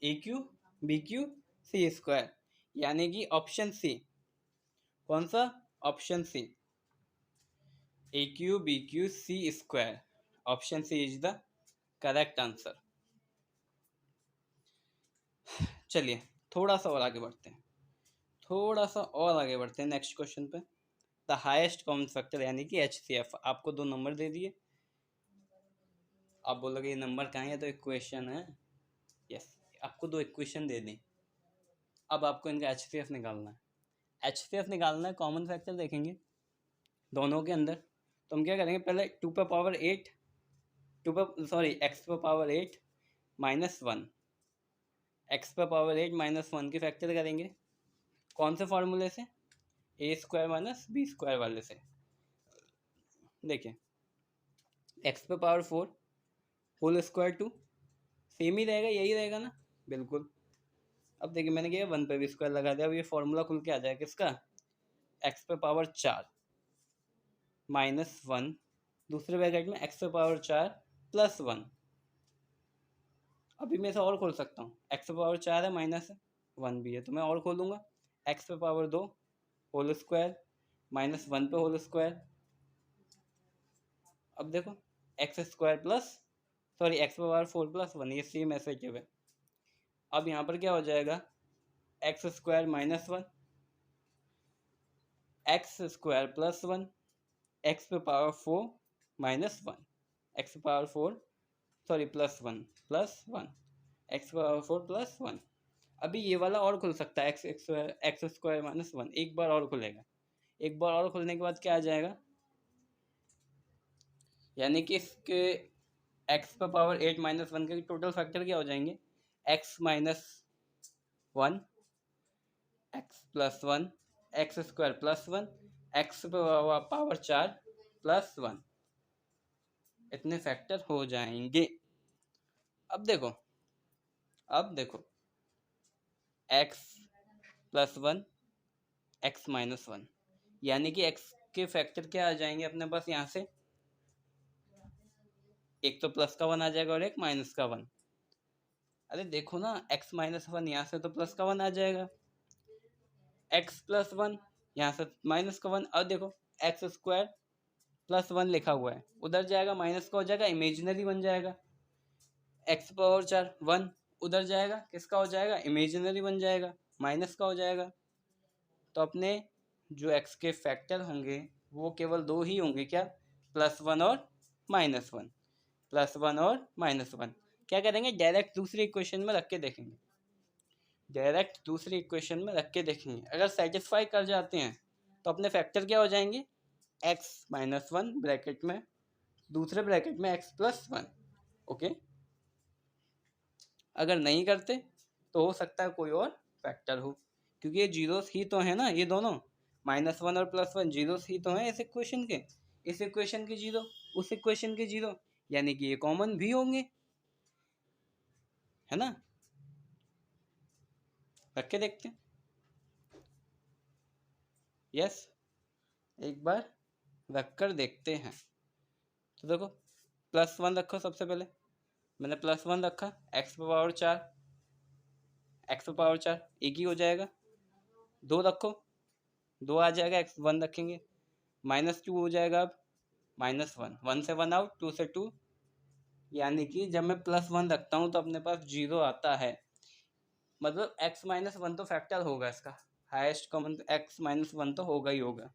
A Q B Q C square, यानी कि ऑप्शन सी। कौन सा option C, A Q B Q C square, option C is the correct answer. चलिए थोड़ा सा और आगे बढ़ते हैं, थोड़ा सा और आगे बढ़ते हैं नेक्स्ट क्वेश्चन पे। द हाईएस्ट कॉमन फैक्टर यानी कि एचसीएफ, आपको दो नंबर दे दिए, आप बोलोगे ये नंबर कहाँ है, तो इक्वेशन है, यस आपको दो इक्वेशन दे दी। अब आपको इनका एचसीएफ निकालना है, एचसीएफ निकालना है, कॉमन फैक्टर देखेंगे दोनों के अंदर। तो हम क्या करेंगे पहले 2 पर पावर 8, एक्स पर पावर 8 माइनस 1, एक्स पर पावर 8 माइनस 1 की फैक्टर करेंगे, कौन से फॉर्मूले से ए स्क्वायर माइनस बी स्क्वायर वाले से। देखिए एक्स पे पावर 4 होल स्क्वायर 2, सेम ही रहेगा, यही रहेगा ना, बिल्कुल। अब देखिए मैंने क्या 1 पे भी स्क्वायर लगा दिया, अब ये फॉर्मूला खुल के आ जाएगा किसका, एक्स पे पावर 4 माइनस 1, दूसरे ब्रैकेट में एक्स पे पावर 4 प्लस 1। अभी मैं इसे और खोल सकता हूँ, एक्स पे पावर 4 है माइनस 1 भी है, तो मैं और खोलूँगा, एक्स पे पावर 2 होल स्क्वायर माइनस 1 पे होल स्क्वायर। अब देखो X square plus X power 4 plus 1, ये सेम ऐसे क्यों है। अब यहाँ पर क्या हो जाएगा, X square minus 1, X square plus 1, X पे power 4 minus 1, X power 4 plus 1 plus 1, X power 4 plus 1। अभी ये वाला और खुल सकता है, एक्स स्क्वायर माइनस 1 एक बार और खुलेगा। एक बार और खुलने के बाद क्या आ जाएगा, यानी कि इसके एक्स पे पावर 8 माइनस 1 के टोटल फैक्टर क्या हो जाएंगे, x minus 1, x plus 1, X square plus 1, X पे पावर 4 प्लस 1, इतने फैक्टर हो जाएंगे। अब देखो एक्स प्लस 1, एक्स माइनस 1, यानी कि एक्स के फैक्टर क्या आ जाएंगे अपने पास, यहाँ से एक तो प्लस का 1 आ जाएगा और एक माइनस का 1। अरे देखो ना, एक्स माइनस 1 यहाँ से तो प्लस का 1 आ जाएगा, एक्स प्लस 1 यहाँ से माइनस का 1। और देखो एक्स स्क्वायर प्लस 1 लिखा हुआ है, उधर जाएगा माइनस का हो जाएगा, इमेजिनरी बन जाएगा। एक्स पावर 4 1 उधर जाएगा, किसका हो जाएगा, इमेजिनरी बन जाएगा, माइनस का हो जाएगा। तो अपने जो एक्स के फैक्टर होंगे वो केवल दो ही होंगे, क्या, प्लस 1 और माइनस 1, प्लस 1 और माइनस 1। क्या करेंगे, डायरेक्ट दूसरी इक्वेशन में रख के देखेंगे, डायरेक्ट दूसरी इक्वेशन में रख के देखेंगे। अगर सेटिस्फाई कर जाते हैं तो अपने फैक्टर क्या हो जाएंगे, एक्स माइनस 1 ब्रैकेट में, दूसरे ब्रैकेट में एक्स प्लस 1। ओके, अगर नहीं करते तो हो सकता है कोई और फैक्टर हो, क्योंकि ये जीरोस ही तो है ना, ये दोनों माइनस 1 और प्लस 1 जीरोस ही तो हैं इस इक्वेशन के। इस इक्वेशन के जीरो, उस इक्वेशन के जीरो, यानी कि ये कॉमन भी होंगे, है ना। रख के देखते हैं, यस, एक बार रख कर देखते हैं। तो देखो प्लस 1 रखो, सबसे पहले मैंने प्लस 1 रखा, एक्स पावर 4, एक्स पावर 4 एक ही हो जाएगा। 2 रखो, 2 आ जाएगा, एक्स 1 रखेंगे, माइनस 2 हो जाएगा। अब माइनस 1, 1 से 1 आउट, 2 से 2, यानी कि जब मैं प्लस 1 रखता हूँ तो अपने पास जीरो आता है, मतलब एक्स माइनस 1 तो फैक्टर होगा इसका, हाईएस्ट कॉमन एक्स माइनस 1 तो होगा ही होगा।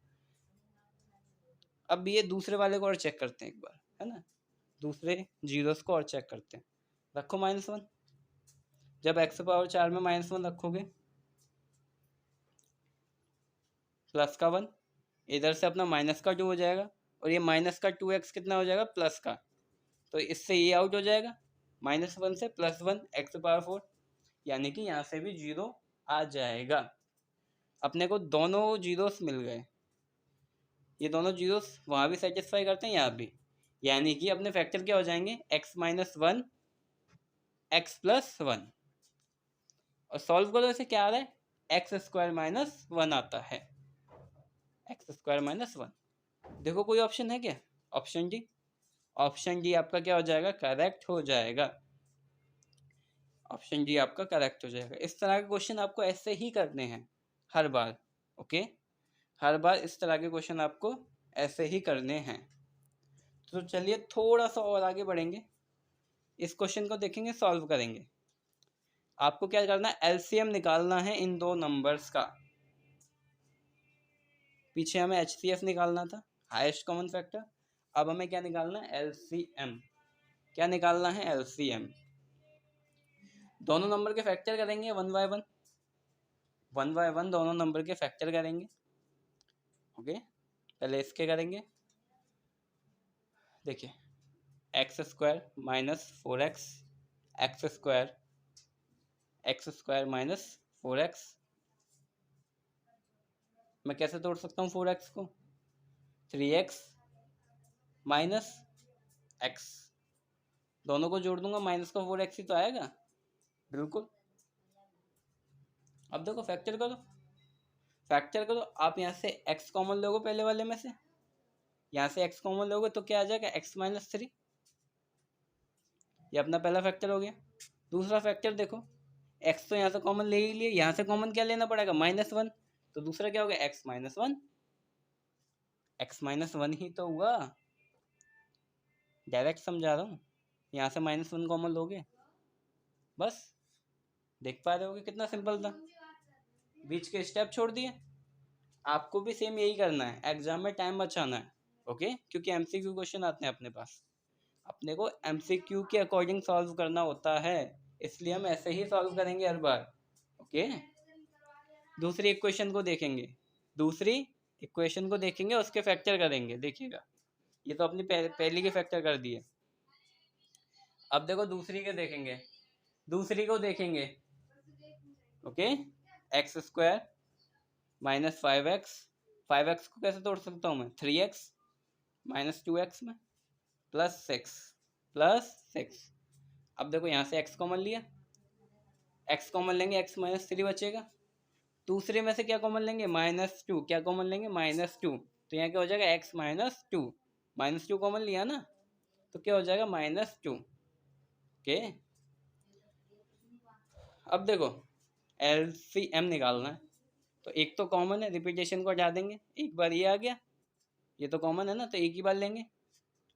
अब ये दूसरे वाले को और चेक करते हैं एक बार, है ना, दूसरे जीरोस को और चेक करते हैं। रखो माइनस 1, जब एक्स पावर 4 में माइनस 1 रखोगे, प्लस का 1, इधर से अपना माइनस का 2 हो जाएगा, और ये माइनस का 2x कितना हो जाएगा, प्लस का, तो इससे ये आउट हो जाएगा, माइनस 1 से प्लस 1 एक्स पावर 4, यानी कि यहाँ से भी जीरो आ जाएगा। अपने को दोनों जीरोस मिल गए, ये दोनों जीरोस वहाँ भी सेटिस्फाई करते हैं, यहाँ भी, यानी कि अपने फैक्टर क्या हो जाएंगे, एक्स माइनस 1 एक्स प्लस 1। और सॉल्व करो, इसे क्या आ रहा है, एक्स स्क्वायर माइनस 1 आता है, एक्स स्क्वायर माइनस 1। देखो कोई ऑप्शन है क्या, ऑप्शन डी, ऑप्शन डी आपका क्या हो जाएगा, करेक्ट हो जाएगा, ऑप्शन डी आपका करेक्ट हो जाएगा। इस तरह के क्वेश्चन आपको ऐसे ही करने हैं हर बार, ओके, हर बार इस तरह के क्वेश्चन आपको ऐसे ही करने हैं। तो चलिए थोड़ा सा और आगे बढ़ेंगे, इस क्वेश्चन को देखेंगे, सॉल्व करेंगे। आपको क्या करना है, एलसीएम निकालना है इन दो नंबर्स का। पीछे हमें एचसीएफ निकालना था, हाईएस्ट कॉमन फैक्टर, अब हमें क्या निकालना है, एलसीएम। क्या निकालना है, एलसीएम। दोनों नंबर के फैक्टर करेंगे one by one, one by one दोनों नंबर के फैक्टर करेंगे। ओके, पहले इसके करेंगे, देखिए x square minus 4x, x square minus 4x। मैं कैसे तोड़ सकता हूँ 4x को, 3x माइनस x, दोनों को जोड़ दूंगा, माइनस का 4x ही तो आएगा, बिल्कुल। अब देखो फैक्टर करो, फैक्टर करो, आप यहाँ से x कॉमन लोगे पहले वाले में से, यहाँ से x कॉमन लोगे तो क्या आ जाएगा, x माइनस 3, ये अपना पहला फैक्टर हो गया। दूसरा फैक्टर देखो, x तो यहाँ से कॉमन ले ही लिए, यहाँ से कॉमन क्या लेना पड़ेगा, माइनस 1, तो दूसरा क्या होगा, x-1, x-1 ही तो हुआ, डायरेक्ट समझा रहा हूँ, यहाँ से -1 कॉमन लोगे, बस देख पा रहे होगे कितना सिंपल था, बीच के स्टेप छोड़ दिए। आपको भी सेम यही करना है, एग्जाम में टाइम बचाना है, ओके, क्योंकि एमसीक्यू क्वेश्चन आते हैं अपने पास, अपने को एमसीक्यू के अकॉर्डिंग सॉल्व करना होता है, इसलिए हम ऐसे ही सॉल्व करेंगे हर बार, ओके। दूसरी इक्वेशन को देखेंगे, उसके फैक्टर करेंगे, देखिएगा ये तो अपनी पहली के फैक्टर कर दिए। अब देखो दूसरी को देखेंगे, ओके, x² - 5x को कैसे तोड़ सकता हूँ मैं, 3x - 2x में +6 अब देखो यहाँ से x कॉमन लिया, x कॉमन लेंगे, x - 3 बचेगा, दूसरे में से क्या कॉमन लेंगे, -2, क्या कॉमन लेंगे, -2, तो यहाँ क्या हो जाएगा, x - 2 कॉमन लिया ना, तो क्या हो जाएगा, -2, ओके। अब देखो LCM निकालना है, तो एक तो कॉमन है, रिपीटेशन को हटा देंगे, एक बार ये आ गया, ये तो कॉमन है ना, तो एक ही बार लेंगे,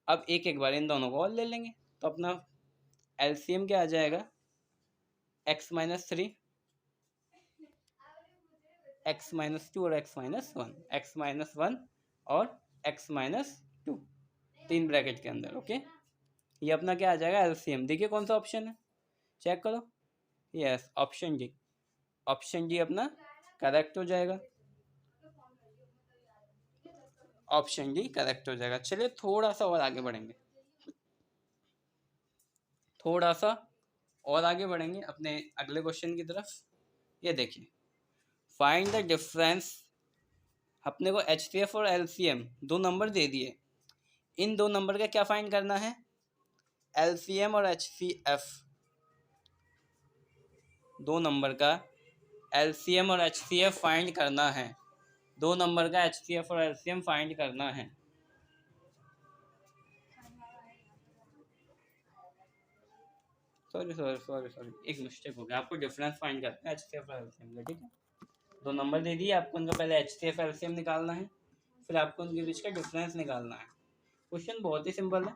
अब एक बार इन दोनों को और ले लेंगे, तो अपना LCM क्या आ जाएगा, x - 3, x - 2 और x - 1 और x - 2, 3 ब्रैकेट के अंदर, ओके। ये अपना क्या आ जाएगा, LCM, देखिए कौन सा ऑप्शन है, चेक करो, यस, ऑप्शन डी अपना करेक्ट हो जाएगा, ऑप्शन डी करेक्ट हो जाएगा। चलिए थोड़ा सा और आगे बढ़ेंगे, अपने अगले क्वेश्चन की तरफ। ये देखिए, फाइंड द डिफरेंस, अपने को HCF और LCM दो नंबर दे दिए, इन दो नंबर का क्या फाइंड करना है, LCM और HCF, दो नंबर का LCM और HCF फाइंड करना है, दो नंबर का HCF और LCM फाइंड करना है। सॉरी, एक मिस्टेक हो गया, आपको डिफरेंस फाइंड करना है HCF और LCM का, ठीक है। दो नंबर दे दिए आपको, उनका पहले HCF LCM निकालना है, फिर आपको उनके बीच का डिफरेंस निकालना है। क्वेश्चन बहुत ही सिंपल है,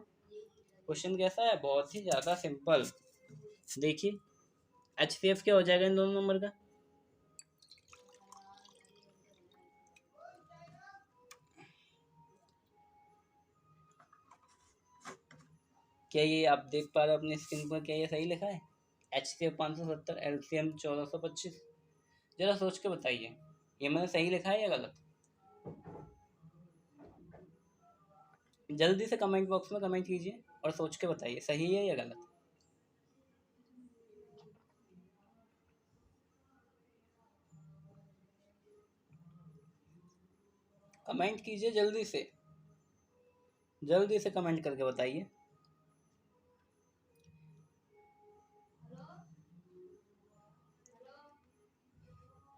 क्वेश्चन कैसा है, बहुत ही ज़्यादा सिंपल। देखिए HCF क्या हो जाएगा इन दोनों नंबर का, क्या ये आप देख पा रहे हो अपनी स्क्रीन पर, क्या ये सही लिखा है, HCF 570, LCM 1425, जरा सोच के बताइए ये मैंने सही लिखा है या गलत, जल्दी से कमेंट बॉक्स में कमेंट कीजिए और सोच के बताइए सही है या गलत। कमेंट कीजिए जल्दी से कमेंट करके बताइए।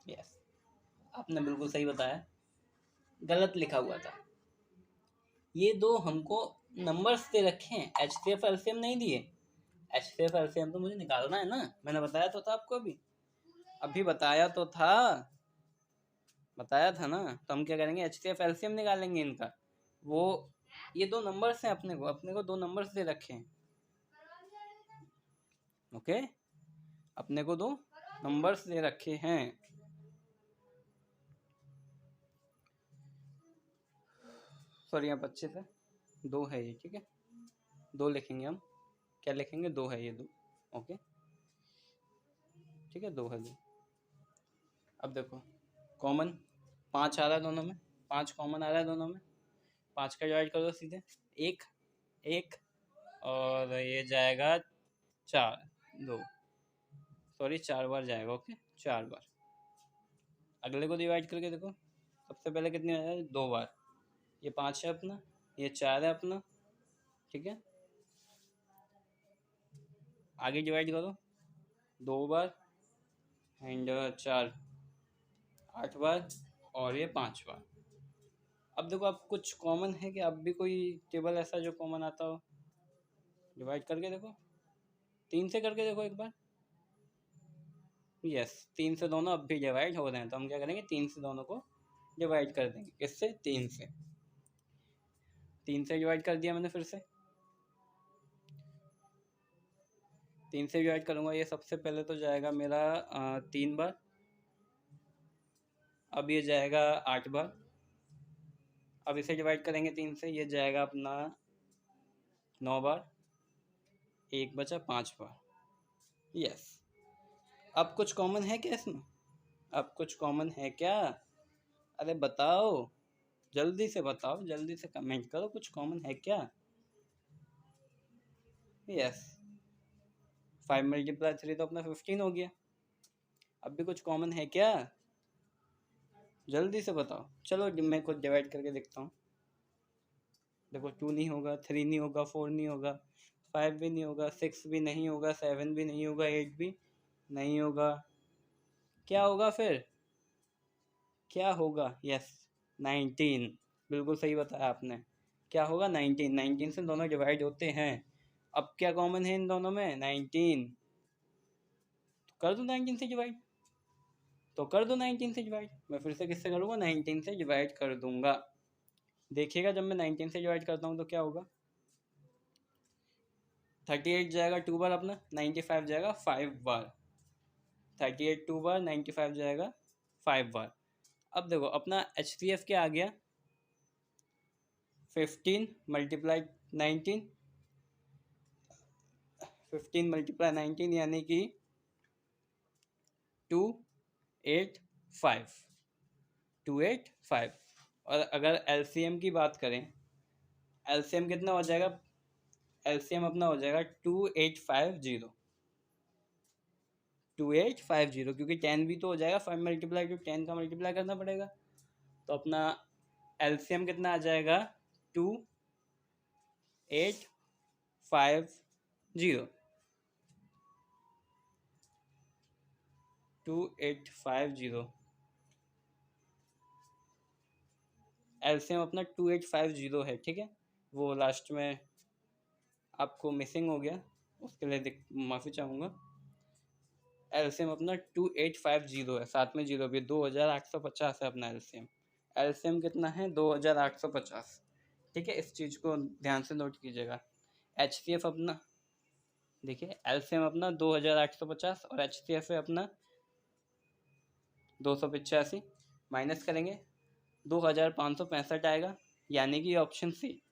यस, आपने बिल्कुल सही बताया, गलत लिखा हुआ था, ये दो हमको नंबर्स दे रखे हैं, HCF LCM नहीं दिए, HCF LCM तो मुझे निकालना है ना, मैंने बताया तो था आपको, अभी बताया था ना, तो हम क्या करेंगे, HCF LCM निकालेंगे इनका, वो ये दो नंबर्स हैं, अपने को दो नंबर्स दे रखे हैं, ओके, अपने को दो नंबर्स दे रखे हैं, सॉरी यहाँ अच्छे से दो है ये, ठीक है, दो लिखेंगे हम, क्या लिखेंगे, दो है ये, दो, ओके, ठीक है, दो है दो। अब देखो कॉमन 5 आ रहा है दोनों में, 5 कॉमन आ रहा है दोनों में, 5 का डिवाइड कर दो सीधे, एक एक और ये जाएगा 4, 2, सॉरी 4 बार जाएगा, ओके, 4 बार। अगले को डिवाइड करके देखो, सबसे पहले कितनी आ जाएगी, 2 बार, ये 5 है अपना, ये 4 है अपना, ठीक है, आगे डिवाइड करो, 2 बार एंड 4, 8 बार और ये 5 बार। अब देखो, अब कुछ कॉमन है कि अब भी कोई टेबल ऐसा जो कॉमन आता हो, डिवाइड करके देखो, 3 से करके देखो एक बार, यस, 3 से दोनों अब भी डिवाइड हो रहे हैं, तो हम क्या करेंगे, 3 से दोनों को डिवाइड कर देंगे। किससे? 3 से। 3 से डिवाइड कर दिया मैंने, फिर से 3 से डिवाइड करूँगा। ये सबसे पहले तो जाएगा मेरा 3 बार, अब ये जाएगा 8 बार। अब इसे डिवाइड करेंगे 3 से, ये जाएगा अपना 9 बार, 1 बचा 5 बार। यस। अब कुछ कॉमन है क्या इसमें? अब कुछ कॉमन है क्या? अरे बताओ, जल्दी से बताओ, जल्दी से कमेंट करो, कुछ कॉमन है क्या? यस, 5 मल्टीप्लाई 3 तो अपना 15 हो गया। अब भी कुछ कॉमन है क्या? जल्दी से बताओ। चलो मैं खुद डिवाइड करके देखता हूँ। देखो, 2 नहीं होगा, 3 नहीं होगा, 4 नहीं होगा, 5 भी नहीं होगा, 6 भी नहीं होगा, 7 भी नहीं होगा, 8 भी नहीं होगा। क्या होगा फिर? क्या होगा? यस, 19। बिल्कुल सही बताया आपने। क्या होगा? 19। 19 से दोनों डिवाइड होते हैं। अब क्या कॉमन है इन दोनों में? 19। तो कर दो 19 से डिवाइड, तो कर दो 19 से डिवाइड। मैं फिर से किससे करूँगा? 19 से डिवाइड कर दूंगा। देखिएगा जब मैं 19 से डिवाइड करता हूँ तो क्या होगा। 38 जाएगा 2 बार अपना, 95 जाएगा 5 बार। 38 2 बार, 95 जाएगा 5 बार। अब देखो अपना HCF क्या आ गया? 15 मल्टीप्लाई 19, 15 मल्टीप्लाई 19 यानी कि 285, 285। और अगर LCM की बात करें, LCM कितना हो जाएगा? LCM अपना हो जाएगा 2850, 2850, क्योंकि 10 भी तो हो जाएगा 5 मल्टीप्लाई टू 10 का मल्टीप्लाई करना पड़ेगा। तो अपना LCM कितना आ जाएगा? 2850, 2850। LCM अपना 2850 है, ठीक है। वो लास्ट में आपको मिसिंग हो गया, उसके लिए माफ़ी चाहूँगा। LCM अपना 2850 है, साथ में जीरो भी, 2850 है अपना LCM। LCM कितना है? 2850, ठीक है। इस चीज़ को ध्यान से नोट कीजिएगा। HCF अपना, देखिए LCM अपना 2850 और HCF है अपना 285। माइनस करेंगे 2565 आएगा, यानी कि ऑप्शन सी,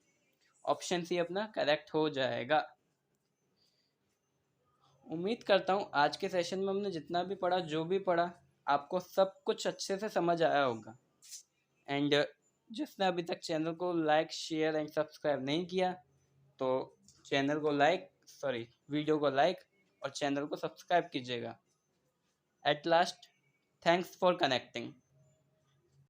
ऑप्शन सी अपना करेक्ट हो जाएगा। उम्मीद करता हूँ आज के सेशन में हमने जितना भी पढ़ा, जो भी पढ़ा, आपको सब कुछ अच्छे से समझ आया होगा। एंड जिसने अभी तक चैनल को लाइक, शेयर एंड सब्सक्राइब नहीं किया, तो चैनल को लाइक, सॉरी, वीडियो को लाइक और चैनल को सब्सक्राइब कीजिएगा। At last, thanks for connecting.